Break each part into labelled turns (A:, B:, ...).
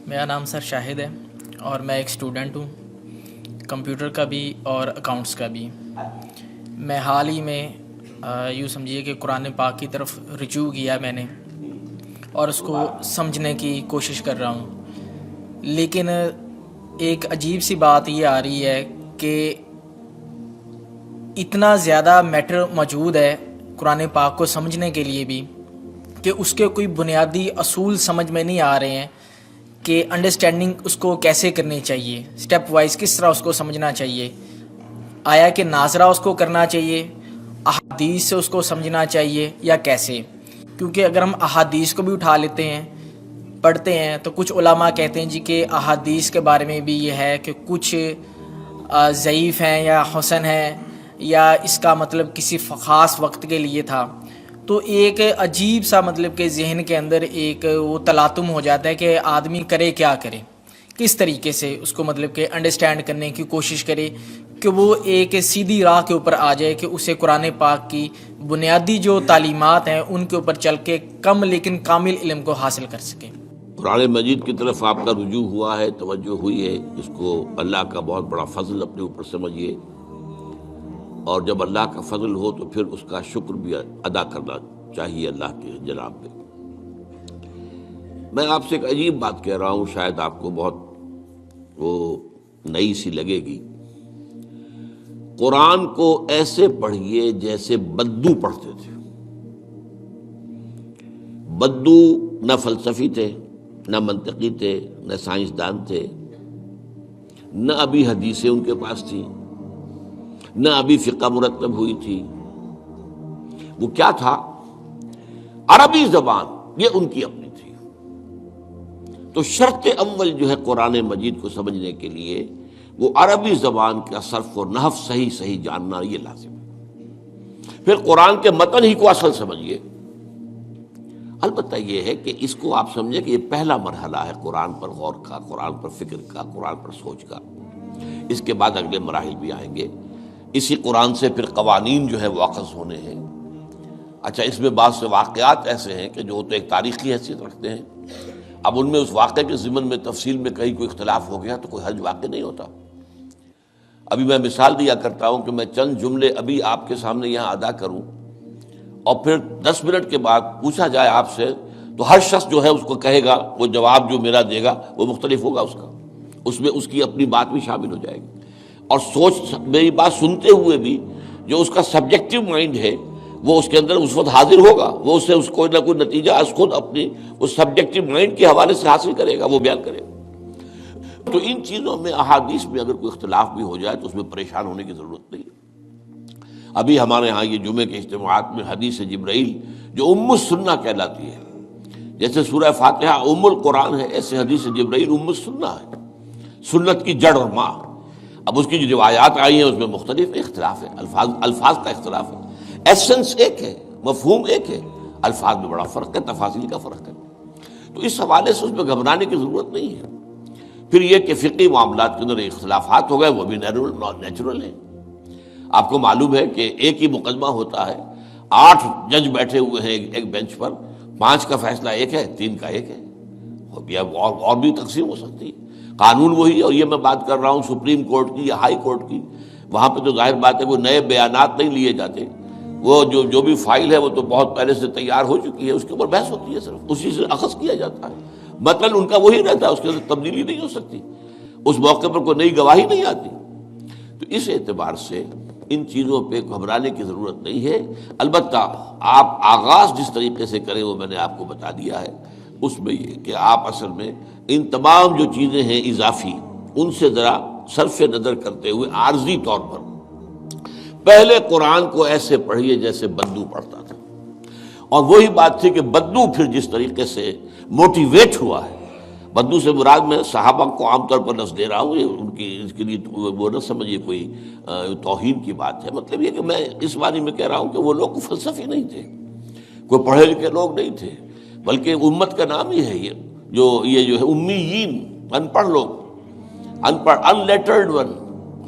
A: میرا نام سر شاہد ہے اور میں ایک اسٹوڈنٹ ہوں، کمپیوٹر کا بھی اور اکاؤنٹس کا بھی۔ میں حال ہی میں یوں سمجھیے کہ قرآن پاک کی طرف رجوع کیا میں نے اور اس کو سمجھنے کی کوشش کر رہا ہوں، لیکن ایک عجیب سی بات یہ آ رہی ہے کہ اتنا زیادہ میٹر موجود ہے قرآن پاک کو سمجھنے کے لیے بھی کہ اس کے کوئی بنیادی اصول سمجھ میں نہیں آ رہے ہیں کہ انڈرسٹینڈنگ اس کو کیسے کرنی چاہیے، سٹیپ وائز کس طرح اس کو سمجھنا چاہیے، آیا کہ ناظرہ اس کو کرنا چاہیے، احادیث سے اس کو سمجھنا چاہیے یا کیسے؟ کیونکہ اگر ہم احادیث کو بھی اٹھا لیتے ہیں پڑھتے ہیں تو کچھ علماء کہتے ہیں جی کہ احادیث کے بارے میں بھی یہ ہے کہ کچھ ضعیف ہیں یا حسن ہیں یا اس کا مطلب کسی خاص وقت کے لیے تھا۔ تو ایک عجیب سا مطلب کہ ذہن کے اندر ایک وہ تلاطم ہو جاتا ہے کہ آدمی کرے کیا کرے، کس طریقے سے اس کو مطلب کہ انڈرسٹینڈ کرنے کی کوشش کرے کہ وہ ایک سیدھی راہ کے اوپر آ جائے کہ اسے قرآن پاک کی بنیادی جو تعلیمات ہیں ان کے اوپر چل کے کم لیکن کامل علم کو حاصل کر سکے۔
B: قرآن مجید کی طرف آپ کا رجوع ہوا ہے، توجہ ہوئی ہے، اس کو اللہ کا بہت بڑا فضل اپنے اوپر سمجھیے، اور جب اللہ کا فضل ہو تو پھر اس کا شکر بھی ادا کرنا چاہیے اللہ کے جناب میں۔ میں آپ سے ایک عجیب بات کہہ رہا ہوں، شاید آپ کو بہت وہ نئی سی لگے گی۔ قرآن کو ایسے پڑھیے جیسے بدو پڑھتے تھے۔ بدو نہ فلسفی تھے، نہ منطقی تھے، نہ سائنسدان تھے، نہ ابھی حدیثیں ان کے پاس تھیں، نہ ابھی فقہ مرتب ہوئی تھی۔ وہ کیا تھا؟ عربی زبان، یہ ان کی اپنی تھی۔ تو شرط اول جو ہے قرآن مجید کو سمجھنے کے لیے وہ عربی زبان کا صرف و نحو صحیح جاننا یہ لازم ہے۔ پھر قرآن کے متن ہی کو اصل سمجھیے۔ البتہ یہ ہے کہ اس کو آپ سمجھیں کہ یہ پہلا مرحلہ ہے قرآن پر غور کا، قرآن پر فکر کا، قرآن پر سوچ کا۔ اس کے بعد اگلے مراحل بھی آئیں گے۔ اسی قرآن سے پھر قوانین جو ہے وہ اخذ ہونے ہیں۔ اچھا، اس میں بعض سے واقعات ایسے ہیں کہ جو تو ایک تاریخی حیثیت رکھتے ہیں، اب ان میں اس واقعے کے ضمن میں تفصیل میں کہیں کوئی اختلاف ہو گیا تو کوئی حرج واقع نہیں ہوتا۔ ابھی میں مثال دیا کرتا ہوں کہ میں چند جملے ابھی آپ کے سامنے یہاں ادا کروں اور پھر 10 منٹ کے بعد پوچھا جائے آپ سے تو ہر شخص جو ہے اس کو کہے گا، وہ جواب جو میرا دے گا وہ مختلف ہوگا، اس کا اس میں اس کی اپنی بات بھی شامل ہو جائے گی، اور سوچ میری بات سنتے ہوئے بھی جو اس کا سبجیکٹو مائنڈ ہے وہ اس کے اندر اس وقت حاضر ہوگا، وہ اس سے اس کوئی نہ کوئی نتیجہ از خود اپنی اس سبجیکٹو مائنڈ کے حوالے سے حاصل کرے گا، وہ بیان کرے گا۔ تو ان چیزوں میں احادیث میں اگر کوئی اختلاف بھی ہو جائے تو اس میں پریشان ہونے کی ضرورت نہیں ہے۔ ابھی ہمارے ہاں یہ جمعے کے اجتماعات میں حدیث جبرائیل جو ام السنہ کہلاتی ہے، جیسے سورہ فاتحہ ام القرآن ہے، ایسے حدیث جبرائیل ام السنہ ہے، سنت کی جڑ اور ماں۔ اب اس کی جو روایات آئی ہیں اس میں مختلف اختلاف ہے، الفاظ کا اختلاف ہے، ایسنس ایک ہے، مفہوم ایک ہے، الفاظ میں بڑا فرق ہے، تفاصیل کا فرق ہے۔ تو اس حوالے سے اس میں گھبرانے کی ضرورت نہیں ہے۔ پھر یہ کہ فقہی معاملات کے اندر اختلافات ہو گئے، وہ بھی نیچرل ہیں۔ آپ کو معلوم ہے کہ ایک ہی مقدمہ ہوتا ہے، 8 جج بیٹھے ہوئے ہیں ایک بینچ پر، 5 کا فیصلہ ایک ہے، 3 کا ایک ہے، اور بھی تقسیم ہو سکتی ہے۔ قانون وہی، اور یہ میں بات کر رہا ہوں سپریم کورٹ کی یا ہائی کورٹ کی، وہاں پہ تو ظاہر بات ہے وہ نئے بیانات نہیں لیے جاتے، وہ جو بھی فائل ہے وہ تو بہت پہلے سے تیار ہو چکی ہے، اس کے اوپر بحث ہوتی ہے، صرف اسی سے اخذ کیا جاتا ہے، مطلب ان کا وہی رہتا ہے، اس کے اندر تبدیلی نہیں ہو سکتی، اس موقع پر کوئی نئی گواہی نہیں آتی۔ تو اس اعتبار سے ان چیزوں پہ گھبرانے کی ضرورت نہیں ہے۔ البتہ آپ آغاز جس طریقے سے کریں وہ میں نے آپ کو بتا دیا ہے، اس میں یہ کہ آپ اصل میں ان تمام جو چیزیں ہیں اضافی، ان سے ذرا صرف نظر کرتے ہوئے عارضی طور پر پہلے قرآن کو ایسے پڑھیے جیسے بدو پڑھتا تھا۔ اور وہی بات تھی کہ بدو پھر جس طریقے سے موٹیویٹ ہوا ہے، بدو سے مراد میں صحابہ کو عام طور پر لفظ دے رہا ہوں، یہ ان کی اس کے لیے وہ نہ سمجھیے کوئی توہین کی بات ہے، مطلب یہ کہ میں اس معنی میں کہہ رہا ہوں کہ وہ لوگ فلسفی نہیں تھے، کوئی پڑھے لکھے لوگ نہیں تھے، بلکہ امت کا نام ہی ہے یہ جو ہے امیین، ان پڑھ لوگ، ان پڑھ، ان لیٹرڈ ون،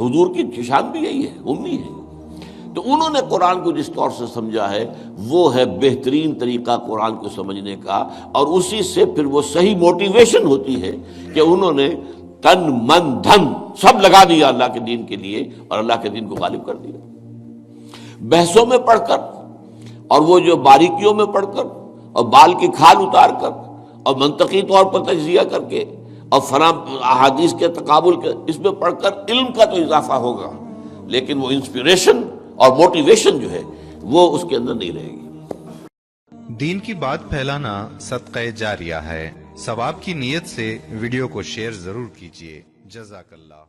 B: حضور کی شان بھی یہی ہے، امی ہے۔ تو انہوں نے قرآن کو جس طور سے سمجھا ہے وہ ہے بہترین طریقہ قرآن کو سمجھنے کا، اور اسی سے پھر وہ صحیح موٹیویشن ہوتی ہے کہ انہوں نے تن من دھن سب لگا دیا اللہ کے دین کے لیے اور اللہ کے دین کو غالب کر دیا۔ بحثوں میں پڑھ کر اور وہ جو باریکیوں میں پڑھ کر اور بال کی کھال اتار کر اور منطقی طور پر تجزیہ کر کے اور فلاں احادیث کے تقابل کے اس میں پڑھ کر علم کا تو اضافہ ہوگا، لیکن وہ انسپریشن اور موٹیویشن جو ہے وہ اس کے اندر نہیں رہے گی۔
C: دین کی بات پھیلانا صدقہ جاریہ ہے، ثواب کی نیت سے ویڈیو کو شیئر ضرور کیجیے۔ جزاک اللہ۔